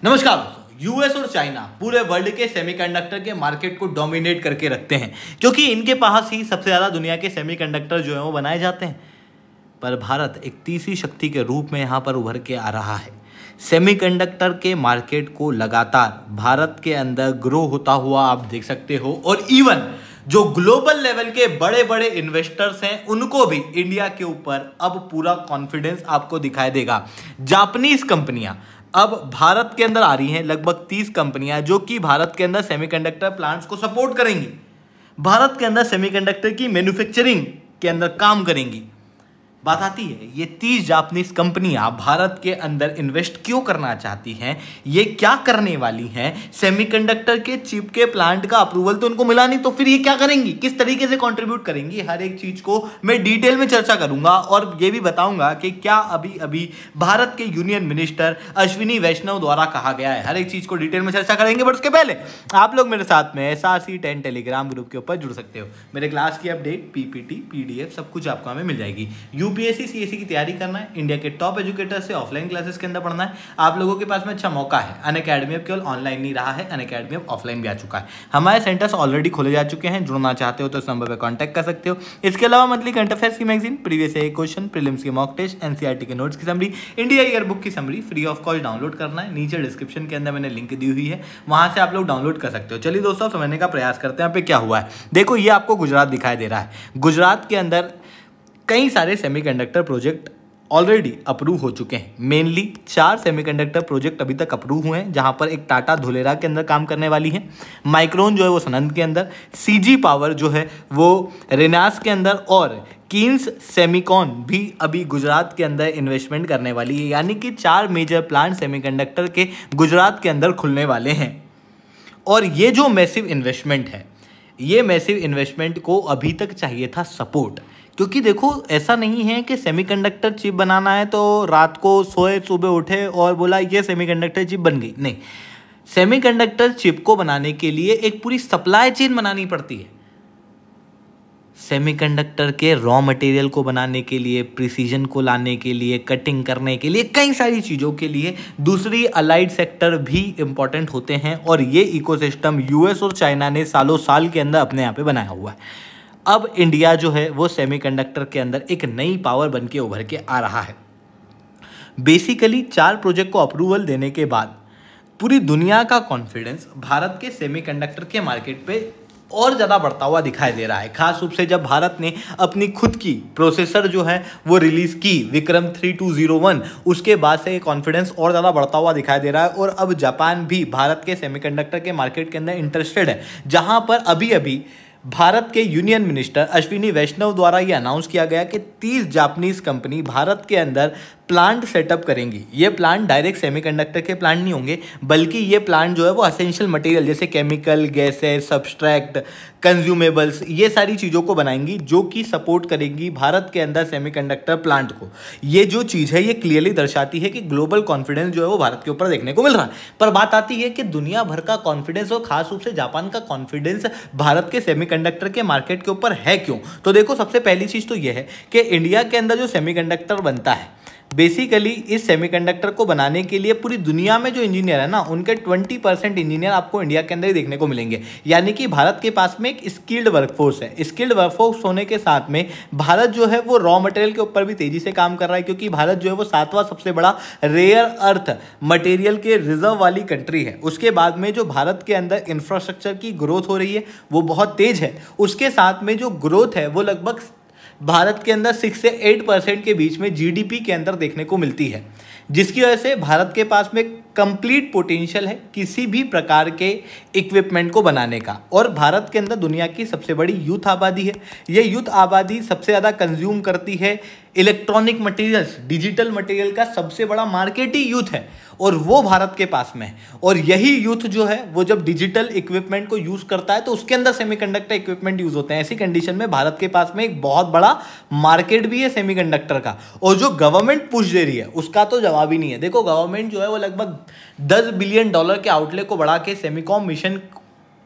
नमस्कार दोस्तों। यूएस और चाइना पूरे वर्ल्ड के सेमीकंडक्टर के मार्केट को डोमिनेट करके रखते हैं क्योंकि इनके पास ही सबसे ज़्यादा दुनिया के सेमीकंडक्टर जो है वो बनाए जाते हैं। पर भारत एक तीसरी शक्ति के रूप में यहाँ पर उभर के आ रहा है। सेमीकंडक्टर के मार्केट को लगातार भारत के अंदर ग्रो होता हुआ आप देख सकते हो और इवन जो ग्लोबल लेवल के बड़े बड़े इन्वेस्टर्स हैं उनको भी इंडिया के ऊपर अब पूरा कॉन्फिडेंस आपको दिखाई देगा। जापानीज कंपनियां अब भारत के अंदर आ रही हैं, लगभग 30 कंपनियां जो कि भारत के अंदर सेमीकंडक्टर प्लांट्स को सपोर्ट करेंगी, भारत के अंदर सेमीकंडक्टर की मैन्युफैक्चरिंग के अंदर काम करेंगी। बात आती है ये 30 जापानीज कंपनियां भारत के अंदर इन्वेस्ट क्यों करना चाहती हैं, ये क्या करने वाली हैं। सेमीकंडक्टर के चिप के प्लांट का अप्रूवल तो उनको मिला नहीं, तो फिर ये क्या करेंगी, किस तरीके से कंट्रीब्यूट करेंगी, हर एक चीज को मैं डिटेल में चर्चा करूंगा और ये भी बताऊंगा कि क्या अभी अभी भारत के यूनियन मिनिस्टर अश्विनी वैष्णव द्वारा कहा गया है। हर एक चीज को डिटेल में चर्चा करेंगे, बट उसके पहले आप लोग मेरे साथ में SRC10 टेलीग्राम ग्रुप के ऊपर जुड़ सकते हो। मेरे क्लास की अपडेट, PPT, PDF सब कुछ आपको हमें मिल जाएगी। UPSC CSE की तैयारी करना है, इंडिया के टॉप एजुकेटर से ऑफलाइन क्लासेस के अंदर पढ़ना है, आप लोगों के पास में अच्छा मौका है। अनअकैडमी अब केवल ऑनलाइन नहीं रहा है, अनअकैडमी अब ऑफलाइन भी आ चुका है। हमारे सेंटर्स ऑलरेडी खोले जा चुके हैं, जुड़ना चाहते हो तो इस नंबर पर कांटेक्ट कर सकते हो। इसके अलावा मंथली करंट अफेयर्स की magazine, previous year question, prelims के मॉक टेस्ट, NCERT के नोट्स की समरी, इंडिया ईयर बुक की summary free of cost download करना है। नीचे डिस्क्रिप्शन के अंदर मैंने लिंक दी हुई है, वहां से आप लोग डाउनलोड कर सकते हो। चलिए दोस्तों समझने का प्रयास करते हैं यहाँ पे क्या हुआ है। देखो ये आपको गुजरात दिखाई दे रहा है। गुजरात के अंदर कई सारे सेमीकंडक्टर प्रोजेक्ट ऑलरेडी अप्रूव हो चुके हैं। मेनली 4 सेमीकंडक्टर प्रोजेक्ट अभी तक अप्रूव हुए हैं, जहां पर एक टाटा धुलेरा के अंदर काम करने वाली है, माइक्रोन जो है वो सनंद के अंदर, CG पावर जो है वो रेनास के अंदर और कीन्स सेमिकॉन भी अभी गुजरात के अंदर इन्वेस्टमेंट करने वाली है। यानी कि 4 मेजर प्लांट सेमीकंडक्टर के गुजरात के अंदर खुलने वाले हैं। और ये जो मैसिव इन्वेस्टमेंट है, ये मैसिव इन्वेस्टमेंट को अभी तक चाहिए था सपोर्ट, क्योंकि देखो ऐसा नहीं है कि सेमीकंडक्टर चिप बनाना है तो रात को सोए सुबह उठे और बोला ये सेमीकंडक्टर चिप बन गई। नहीं, सेमीकंडक्टर चिप को बनाने के लिए एक पूरी सप्लाई चेन बनानी पड़ती है। सेमीकंडक्टर के रॉ मटेरियल को बनाने के लिए, प्रिसीजन को लाने के लिए, कटिंग करने के लिए, कई सारी चीज़ों के लिए दूसरी अलाइड सेक्टर भी इंपॉर्टेंट होते हैं। और ये इकोसिस्टम यूएस और चाइना ने सालों साल के अंदर अपने यहाँ पे बनाया हुआ है। अब इंडिया जो है वो सेमीकंडक्टर के अंदर एक नई पावर बन के उभर के आ रहा है। बेसिकली 4 प्रोजेक्ट को अप्रूवल देने के बाद पूरी दुनिया का कॉन्फिडेंस भारत के सेमीकंडक्टर के मार्केट पे और ज़्यादा बढ़ता हुआ दिखाई दे रहा है। खास रूप से जब भारत ने अपनी खुद की प्रोसेसर जो है वो रिलीज़ की, विक्रम 3201, उसके बाद से कॉन्फिडेंस और ज़्यादा बढ़ता हुआ दिखाई दे रहा है। और अब जापान भी भारत के सेमीकंडक्टर के मार्केट के अंदर इंटरेस्टेड है, जहां पर अभी अभी भारत के यूनियन मिनिस्टर अश्विनी वैष्णव द्वारा ये अनाउंस किया गया कि 30 जापानीज कंपनी भारत के अंदर प्लांट सेटअप करेंगी। ये प्लांट डायरेक्ट सेमीकंडक्टर के प्लांट नहीं होंगे, बल्कि ये प्लांट जो है वो एसेंशियल मटेरियल जैसे केमिकल, गैसेस, सब्सट्रैक्ट, कंज्यूमेबल्स, ये सारी चीज़ों को बनाएंगी जो कि सपोर्ट करेंगी भारत के अंदर सेमीकंडक्टर प्लांट को। ये जो चीज़ है ये क्लियरली दर्शाती है कि ग्लोबल कॉन्फिडेंस जो है वो भारत के ऊपर देखने को मिल रहा है। पर बात आती है कि दुनिया भर का कॉन्फिडेंस और खास रूप से जापान का कॉन्फिडेंस भारत के सेमीकंडक्टर के मार्केट के ऊपर है क्यों। तो देखो सबसे पहली चीज़ तो ये है कि इंडिया के अंदर जो सेमीकंडक्टर बनता है, बेसिकली इस सेमीकंडक्टर को बनाने के लिए पूरी दुनिया में जो इंजीनियर है ना, उनके 20% इंजीनियर आपको इंडिया के अंदर ही देखने को मिलेंगे। यानी कि भारत के पास में एक स्किल्ड वर्कफोर्स है। स्किल्ड वर्कफोर्स होने के साथ में भारत जो है वो रॉ मटेरियल के ऊपर भी तेजी से काम कर रहा है, क्योंकि भारत जो है वो 7वां सबसे बड़ा रेयर अर्थ मटेरियल के रिजर्व वाली कंट्री है। उसके बाद में जो भारत के अंदर इंफ्रास्ट्रक्चर की ग्रोथ हो रही है वो बहुत तेज है। उसके साथ में जो ग्रोथ है वो लगभग भारत के अंदर 6 से 8% के बीच में GDP के अंदर देखने को मिलती है, जिसकी वजह से भारत के पास में कंप्लीट पोटेंशियल है किसी भी प्रकार के इक्विपमेंट को बनाने का। और भारत के अंदर दुनिया की सबसे बड़ी यूथ आबादी है। ये यूथ आबादी सबसे ज़्यादा कंज्यूम करती है इलेक्ट्रॉनिक मटेरियल्स, डिजिटल मटेरियल का सबसे बड़ा मार्केट ही यूथ है और वो भारत के पास में है। और यही यूथ जो है वो जब डिजिटल इक्विपमेंट को यूज़ करता है तो उसके अंदर सेमीकंडक्टर इक्विपमेंट यूज़ होते हैं। ऐसी कंडीशन में भारत के पास में एक बहुत बड़ा मार्केट भी है सेमीकंडक्टर का। और जो गवर्नमेंट पुश दे रही है उसका तो जवाब ही नहीं है। देखो गवर्नमेंट जो है वो लगभग $10 बिलियन के आउटले को बढ़ा के सेमीकॉम मिशन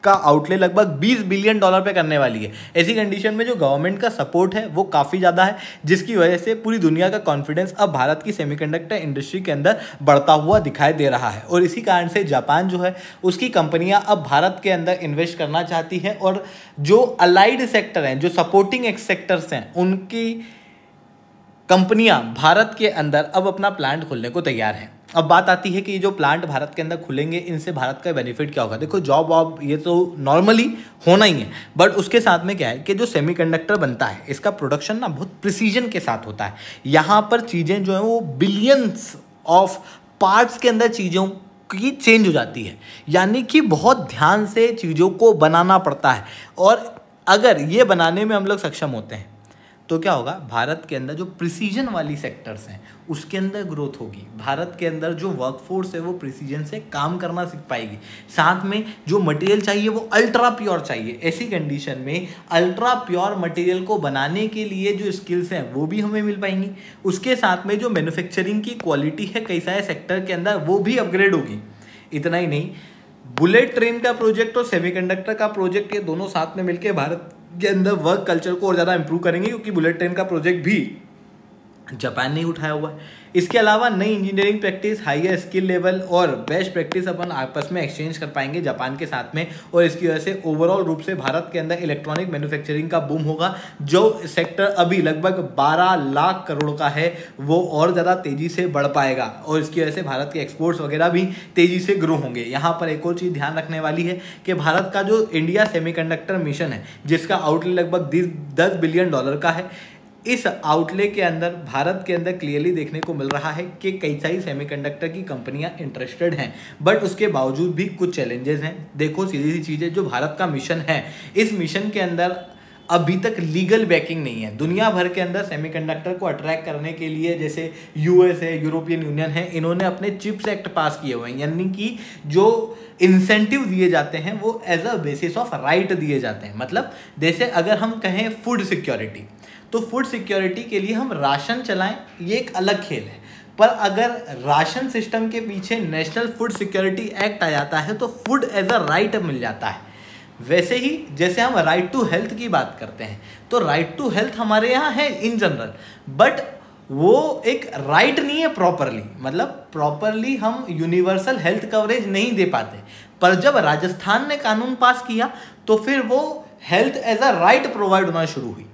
का आउटले लगभग $20 बिलियन पे करने वाली है। ऐसी कंडीशन में जो गवर्नमेंट का सपोर्ट है वो काफ़ी ज़्यादा है, जिसकी वजह से पूरी दुनिया का कॉन्फिडेंस अब भारत की सेमीकंडक्टर इंडस्ट्री के अंदर बढ़ता हुआ दिखाई दे रहा है। और इसी कारण से जापान जो है उसकी कंपनियां अब भारत के अंदर इन्वेस्ट करना चाहती हैं, और जो अलाइड सेक्टर हैं, जो सपोर्टिंग सेक्टर्स हैं, उनकी कंपनियां भारत के अंदर अब अपना प्लांट खोलने को तैयार हैं। अब बात आती है कि ये जो प्लांट भारत के अंदर खुलेंगे इनसे भारत का बेनिफिट क्या होगा। देखो, जॉब वॉब ये तो नॉर्मली होना ही है, बट उसके साथ में क्या है कि जो सेमीकंडक्टर बनता है इसका प्रोडक्शन ना बहुत प्रिसीजन के साथ होता है। यहाँ पर चीज़ें जो हैं वो बिलियंस ऑफ पार्ट्स के अंदर चीज़ों की चेंज हो जाती है, यानी कि बहुत ध्यान से चीज़ों को बनाना पड़ता है। और अगर ये बनाने में हम लोग सक्षम होते हैं तो क्या होगा, भारत के अंदर जो प्रिसीजन वाली सेक्टर्स हैं उसके अंदर ग्रोथ होगी। भारत के अंदर जो वर्कफोर्स है वो प्रिसीजन से काम करना सीख पाएगी। साथ में जो मटेरियल चाहिए वो अल्ट्रा प्योर चाहिए। ऐसी कंडीशन में अल्ट्रा प्योर मटेरियल को बनाने के लिए जो स्किल्स हैं वो भी हमें मिल पाएंगी। उसके साथ में जो मैन्युफैक्चरिंग की क्वालिटी है कई सारे सेक्टर के अंदर वो भी अपग्रेड होगी। इतना ही नहीं, बुलेट ट्रेन का प्रोजेक्ट और सेमीकंडक्टर का प्रोजेक्ट, ये दोनों साथ में मिलकर भारत के अंदर वर्क कल्चर को और ज़्यादा इंप्रूव करेंगे, क्योंकि बुलेट ट्रेन का प्रोजेक्ट भी जापान ने उठाया हुआ है। इसके अलावा नई engineering practice, higher skill level और बेस्ट प्रैक्टिस अपन आपस में एक्सचेंज कर पाएंगे जापान के साथ में, और इसकी वजह से ओवरऑल रूप से भारत के अंदर इलेक्ट्रॉनिक मैन्युफैक्चरिंग का बूम होगा। जो सेक्टर अभी लगभग 12 लाख करोड़ का है वो और ज़्यादा तेज़ी से बढ़ पाएगा, और इसकी वजह से भारत के एक्सपोर्ट्स वगैरह भी तेज़ी से ग्रो होंगे। यहाँ पर एक और चीज़ ध्यान रखने वाली है कि भारत का जो इंडिया सेमीकंडक्टर मिशन है, जिसका आउटले लगभग $10 बिलियन का है, इस आउटले के अंदर भारत के अंदर क्लियरली देखने को मिल रहा है कि कई सारी सेमीकंडक्टर की कंपनियां इंटरेस्टेड हैं, बट उसके बावजूद भी कुछ चैलेंजेस हैं। देखो, सीधी सी चीज़ है, जो भारत का मिशन है, इस मिशन के अंदर अभी तक लीगल बैकिंग नहीं है। दुनिया भर के अंदर सेमीकंडक्टर को अट्रैक्ट करने के लिए जैसे यूएस है, यूरोपियन यूनियन है, इन्होंने अपने चिप्स एक्ट पास किए हुए हैं, यानी कि जो इंसेंटिव दिए जाते हैं वो as a basis of right दिए जाते हैं। मतलब जैसे अगर हम कहें फूड सिक्योरिटी, तो फूड सिक्योरिटी के लिए हम राशन चलाएं, ये एक अलग खेल है, पर अगर राशन सिस्टम के पीछे नेशनल फूड सिक्योरिटी एक्ट आ जाता है तो फूड एज अ राइट मिल जाता है। वैसे ही जैसे हम राइट टू हेल्थ की बात करते हैं, तो राइट टू हेल्थ हमारे यहाँ है इन जनरल, बट वो एक राइट नहीं है प्रॉपरली। मतलब प्रॉपरली हम यूनिवर्सल हेल्थ कवरेज नहीं दे पाते, पर जब राजस्थान ने कानून पास किया तो फिर वो health as a right provide होना शुरू हुई।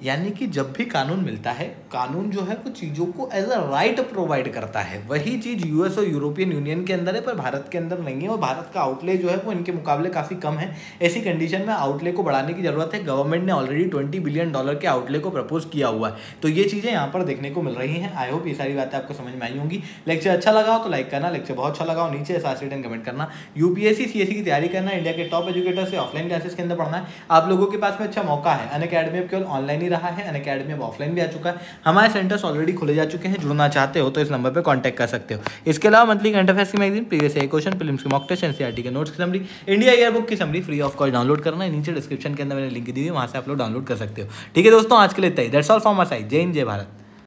यानी कि जब भी कानून मिलता है, कानून जो है वो चीज़ों को एज अ राइट प्रोवाइड करता है। वही चीज़ यूएस और यूरोपियन यूनियन के अंदर है, पर भारत के अंदर नहीं है, और भारत का आउटले जो है वो इनके मुकाबले काफ़ी कम है। ऐसी कंडीशन में आउटले को बढ़ाने की ज़रूरत है। गवर्नमेंट ने ऑलरेडी $20 बिलियन के आउटले को प्रपोज किया हुआ है, तो ये चीज़ें यहाँ पर देखने को मिल रही हैं। आई होप ये सारी बातें आपको समझ में आई होंगी। लेक्चर अच्छा लगा हो तो लाइक करना, लेक्चर बहुत अच्छा लगा हो नीचे रिटन कमेंट करना। यूपीएससी सीएससी की तैयारी करना, इंडिया के टॉप एजुकेटर से ऑफलाइन क्लासेस के अंदर पढ़ना है। आप लोगों के पास में अच्छा मौका है। अनअकैडमी अब केवल ऑनलाइन ही रहा है, अनअकैडमी अब ऑफलाइन भी आ चुका है। हमारे सेंटर्स ऑलरेडी खुले जा चुके हैं। जुड़ना चाहते हो तो इस नंबर पे कांटेक्ट कर सकते हो। इसके अलावा मंथली करंट अफेयर्स की magazine, previous year question, films के मॉक टेस्ट, एनसीईआरटी के नोट्स की समरी, इंडिया ईयर बुक की summary free of cost download करना है। नीचे डिस्क्रिप्शन के अंदर मैंने लिंक दी हुई है, वहां से आप लोग डाउनलोड कर सकते हो। ठीक है दोस्तों, आज के लिए इतना ही। That's all from my side. जय हिंद, जय भारत।